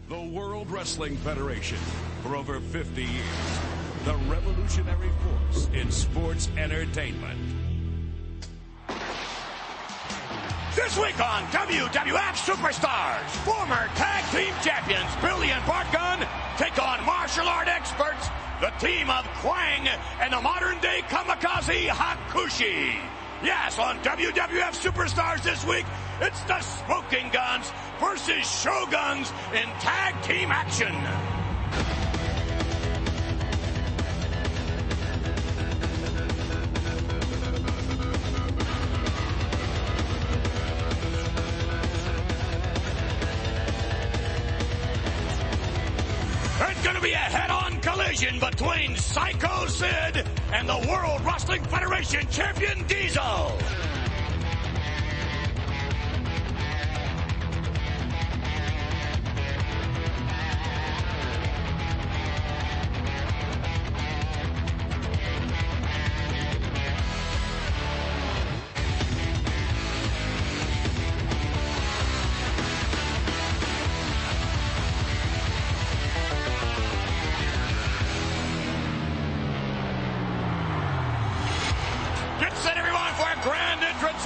The World Wrestling Federation, for over 50 years, the revolutionary force in sports entertainment. This week on WWF Superstars, former tag team champions Billy and Bart Gunn take on martial art experts, the team of Kwang and the modern-day kamikaze Hakushi. Yes, on WWF Superstars this week, it's the Smoking Guns versus Shoguns in tag team action. There's going to be a head-on collision between Psycho Sid and the World Wrestling Federation champion Diesel.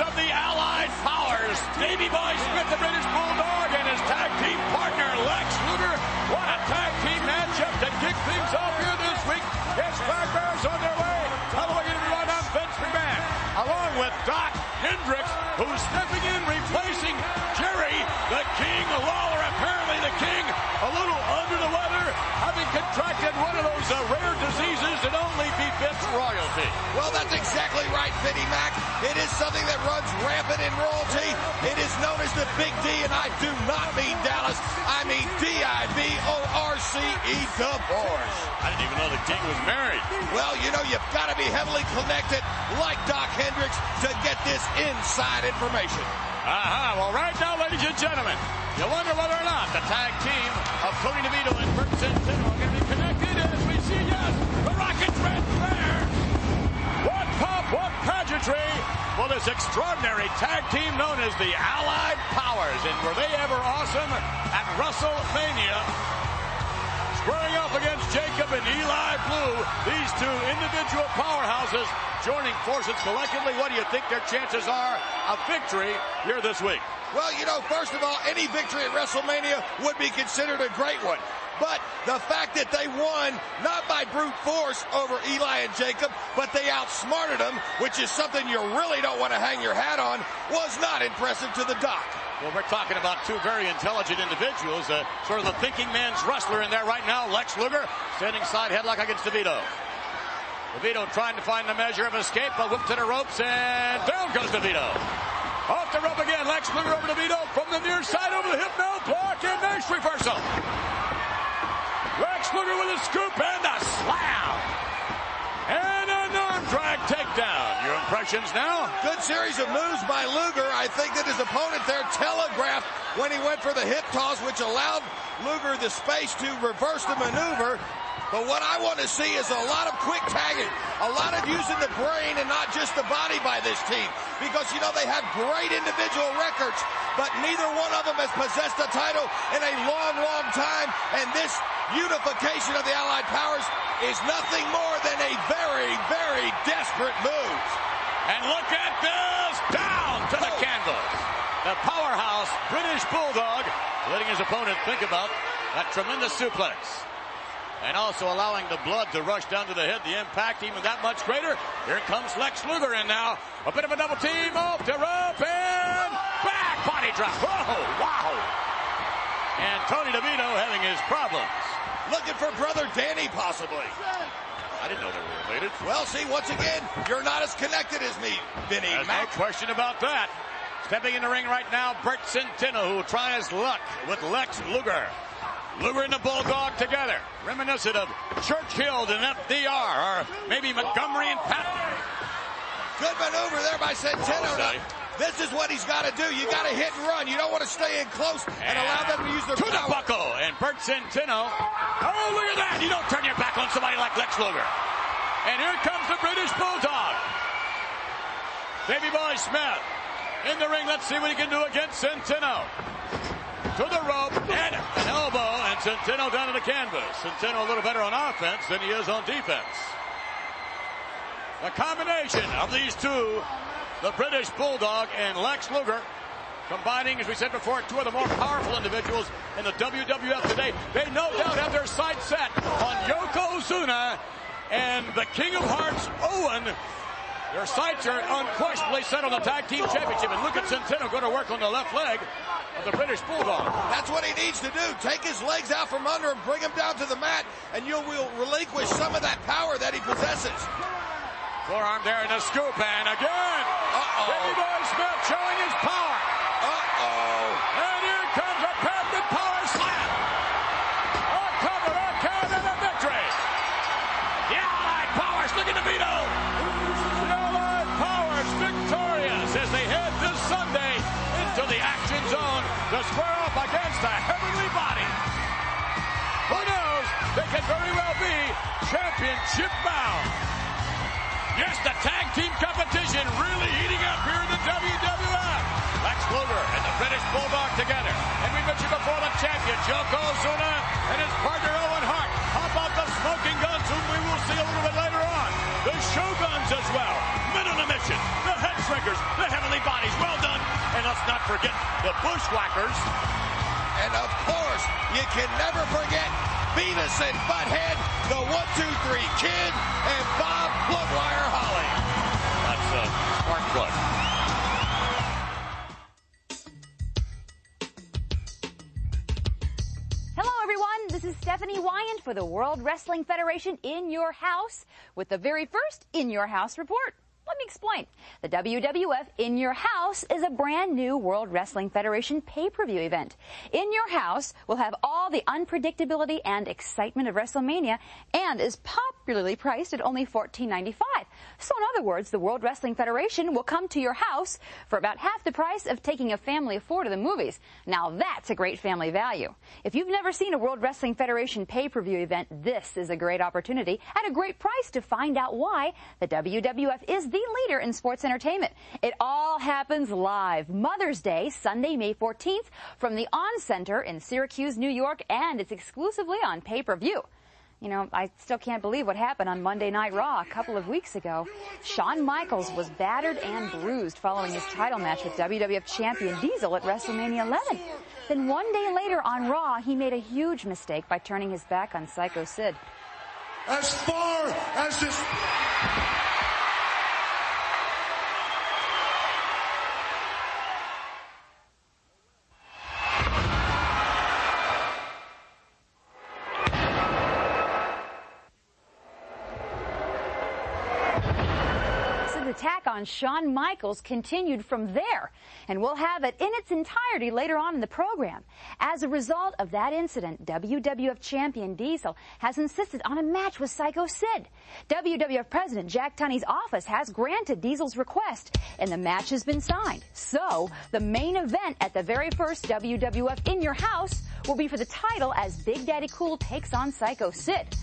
Of the Allied Powers, Davey Boy Smith, the British Bulldog, and his tag team partner, Lex Luger. What a tag team matchup to kick things off here this week. Yes, Flag Bears on their way. Hello again, everyone. I'm Vince McMahon, along with Doc Hendricks, who's stepping in, replacing Jerry, the King Lawler. Apparently the King a little under the weather, having contracted one of those rare diseases that only befits royalty. Well, that's exactly right, Vinnie Mac. It is something that runs rampant in royalty. It is known as the Big D, and I do not mean Dallas. I mean D-I-V-O-R-C-E, divorce. I didn't even know the King was married. Well, you know, you've got to be heavily connected, like Doc Hendricks, to get this inside information. Aha, well, right now, ladies and gentlemen, you wonder whether or not the tag team of Tony DeVito and Bert Santana are going to be connected as we see, yes, the Rockets red flare. What pop, what pageantry for this extraordinary tag team known as the Allied Powers. And were they ever awesome at WrestleMania? Squaring off against Jacob and Eli Blue, these two individual powerhouses joining forces collectively. What do you think their chances are of victory here this week? Well, you know, first of all, any victory at WrestleMania would be considered a great one. But the fact that they won, not by brute force over Eli and Jacob, but they outsmarted them, which is something you really don't want to hang your hat on, was not impressive to the Doc. Well, we're talking about two very intelligent individuals, sort of the thinking man's wrestler in there right now, Lex Luger, standing side headlock against DeVito. DeVito trying to find the measure of escape, but whipped to the ropes, and down goes DeVito. Off the rope again, Lex Luger over DeVito from the near side over the hip, no block, and nice reversal. Lex Luger with a scoop and a slam. And an arm drag takedown. Your impressions now? Good series of moves by Luger. I think that his opponent there telegraphed when he went for the hip toss, which allowed Luger the space to reverse the maneuver. But what I want to see is a lot of quick tagging, a lot of using the brain and not just the body by this team. Because, you know, they have great individual records, but neither one of them has possessed a title in a long, long time. And this unification of the Allied Powers is nothing more than a very, very desperate move. And look at this, down to the canvas. The powerhouse British Bulldog letting his opponent think about that tremendous suplex. And also allowing the blood to rush down to the head, the impact even that much greater. Here comes Lex Luger in now. A bit of a double team off the rope and back body drop. Oh, wow. And Tony DeVito having his problems. Looking for brother Danny, possibly. I didn't know they were related. Well, see, once again, you're not as connected as me, Vinny. There's no question about that. Stepping in the ring right now, Bert Centeno, who will try his luck with Lex Luger. Luger and the Bulldog together, reminiscent of Churchill and FDR, or maybe Montgomery and Patton. Good maneuver there by Centeno. This is what he's got to do. You got to hit and run. You don't want to stay in close and allow them to use their power. To the buckle, and Bert Centeno. Oh, look at that. You don't turn your back on somebody like Lex Luger. And here comes the British Bulldog. Davey Boy Smith in the ring. Let's see what he can do against Centeno. To the rope, and an elbow, and Centeno down to the canvas. Centeno a little better on offense than he is on defense. The combination of these two, the British Bulldog and Lex Luger, combining, as we said before, two of the more powerful individuals in the WWF today. They no doubt have their sights set on Yokozuna and the King of Hearts, Owen. Their sights are unquestionably set on the Tag Team Championship. And look at Centeno go to work on the left leg of the British Bulldog. That's what he needs to do. Take his legs out from under him, bring him down to the mat, and you will relinquish some of that power that he possesses. Forearm there in the scoop, and again, Davey Boy Smith showing his power. And here comes a patented power slam. A cover, a count, and a victory. The Allied Powers looking to veto. The Allied Powers victorious as they head this Sunday into the Action Zone to square off against the Heavenly Body. Who knows? They can very well be championship bound. Yes, the tag team competition really heating up here in the WWF. Lex Luger and the British Bulldog together. And we mentioned before the champion, Yokozuna, and his partner, Owen Hart. How about the Smoking Guns, whom we will see a little bit later on? The Shoguns as well. Men on a mission. The Head Shrinkers. The Heavenly Bodies. Well done. And let's not forget the Bushwhackers. And of course, you can never forget Beavis and Butthead, the 1-2-3 Kid, and Bob Bloodwire Holly. That's a spark plug. Hello, everyone. This is Stephanie Wyand for the World Wrestling Federation in your house with the very first In Your House report. Let me explain. The WWF In Your House is a brand new World Wrestling Federation pay-per-view event. In Your House will have all the unpredictability and excitement of WrestleMania and is popularly priced at only $14.95. So in other words, the World Wrestling Federation will come to your house for about half the price of taking a family of four to the movies. Now that's a great family value. If you've never seen a World Wrestling Federation pay-per-view event, this is a great opportunity at a great price to find out why the WWF is the leader in sports entertainment. It all happens live. Mother's Day, Sunday, May 14th, from the On Center in Syracuse, New York, and it's exclusively on pay-per-view. You know, I still can't believe what happened on Monday Night Raw a couple of weeks ago. Shawn Michaels was battered and bruised following his title match with WWF champion Diesel at WrestleMania 11. Then one day later on Raw, he made a huge mistake by turning his back on Psycho Sid. As far as this... Attack on Shawn Michaels continued from there, and we'll have it in its entirety later on in the program. As a result of that incident, WWF champion Diesel has insisted on a match with Psycho Sid. WWF President Jack Tunney's office has granted Diesel's request, and the match has been signed. So, the main event at the very first WWF In Your House will be for the title as Big Daddy Cool takes on Psycho Sid.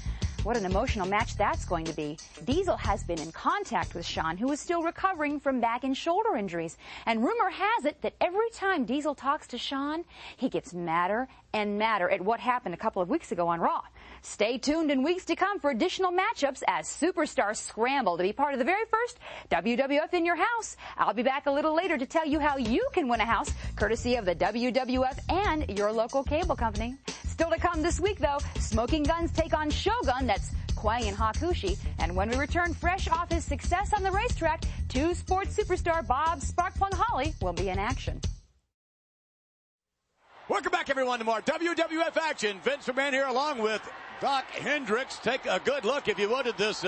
What an emotional match that's going to be. Diesel has been in contact with Shawn, who is still recovering from back and shoulder injuries. And rumor has it that every time Diesel talks to Shawn, he gets madder and madder at what happened a couple of weeks ago on Raw. Stay tuned in weeks to come for additional matchups as superstars scramble to be part of the very first WWF In Your House. I'll be back a little later to tell you how you can win a house, courtesy of the WWF and your local cable company. Still to come this week, though, Smoking Guns take on Shogun, that's Kwang and Hakushi. And when we return fresh off his success on the racetrack, two sports superstar Bob Sparkplug Holly will be in action. Welcome back, everyone, to more WWF action. Vince McMahon here along with Doc Hendricks. Take a good look, if you would, at this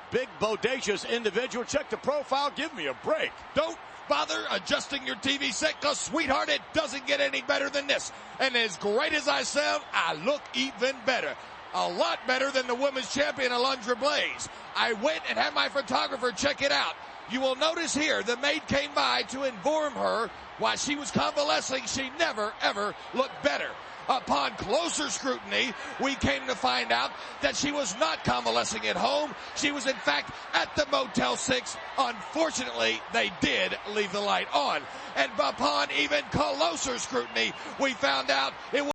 big, bodacious individual. Check the profile. Give me a break. Don't bother adjusting your TV set, because, sweetheart, it doesn't get any better than this. And as great as I sound, I look even better. A lot better than the women's champion, Alundra Blaze. I went and had my photographer check it out. You will notice here the maid came by to inform her while she was convalescing she never, ever looked better. Upon closer scrutiny, we came to find out that she was not convalescing at home. She was, in fact, at the Motel 6. Unfortunately, they did leave the light on. And upon even closer scrutiny, we found out it was